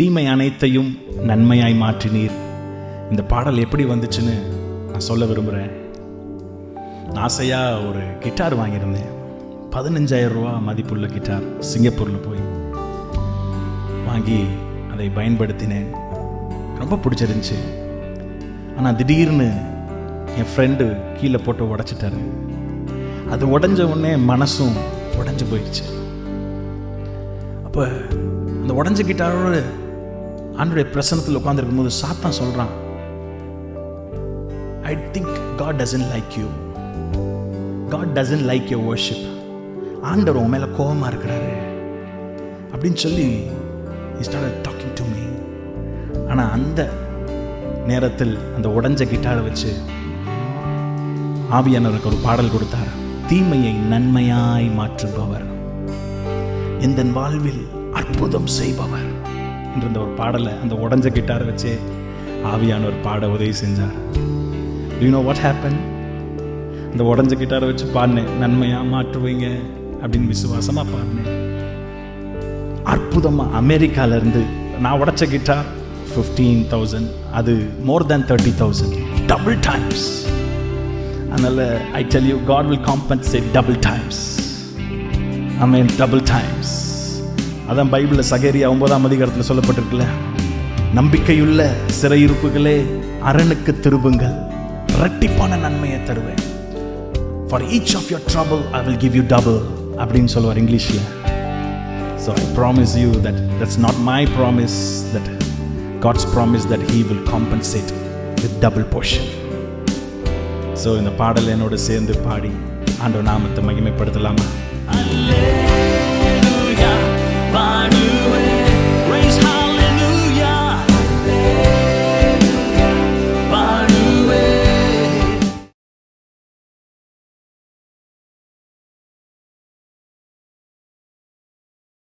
தீமை அனைத்தையும் நன்மையாய் மாற்றினீர். இந்த பாடல் எப்படி வந்துச்சுன்னு நான் சொல்ல விரும்புகிறேன். நான் ஆசையாக ஒரு கிட்டார் வாங்கியிருந்தேன். 15,000 ரூபா மதிப்புள்ள கிட்டார். சிங்கப்பூரில் போய் வாங்கி அதை பயன்படுத்தினேன். ரொம்ப பிடிச்சிருந்துச்சு. ஆனால் திடீர்னு என் ஃப்ரெண்டு கீழே போட்டு உடைச்சிட்டாரு. அது உடஞ்ச உடனே மனசும் உடஞ்சி போயிடுச்சு. அப்போ அந்த உடஞ்ச கிட்டாரோட ஆண்டவருடைய பிரசன்னத்தில் உட்கார்ந்திருக்கும் போது சாத்தான் சொல்கிறான், I think God doesn't like you. God doesn't like your worship. ஆண்டவர் உன் மேலே கோபமாக இருக்கிறாரு அப்படின்னு சொல்லி he started talking to me. ஆனால் அந்த நேரத்தில் அந்த உடஞ்ச கிட்டாரை வச்சு ஆவியானவருக்கு ஒரு பாடல் கொடுத்தார். தீமையை நன்மையாய் மாற்றுபவர், எந்த வாழ்வில் அற்புதம் செய்பவர் என்ற ஒரு பாடலை அந்த உடஞ்ச கிட்டாரை வச்சு ஆவியானவர் பாட உதவி செஞ்சார். Do you know what happened? அந்த உடஞ்ச கிட்டாரை வச்சு பாடினேன். நன்மையாக மாற்றுவீங்க அப்படின்னு விசுவாசமாக பாடினேன். அற்புதமாக அமெரிக்காவிலேருந்து நான் உடைச்ச கிட்டார் 15,000, அது more than 30,000, double times. அதனால் I tell you, God will compensate double times. Amen, double times. அதான் பைபிளில் சகரியா 9ஆம் அதிகாரத்தில் சொல்லப்பட்டிருக்குல்ல, நம்பிக்கையுள்ள சிறையிருப்புகளே அரணுக்கு திரும்புங்கள், இரட்டிப்பான நன்மையை தருவேன். For each of your trouble I will give you double அப்படின்னு சொல்லுவார் இங்கிலீஷில். So I promise you that that's not my promise, that God's promise that He will compensate with double portion. So இந்த பாடல் என்னோடு சேர்ந்து பாடி ஆண்டவர் நாமத்தை மகிமைப்படுத்தலாமா?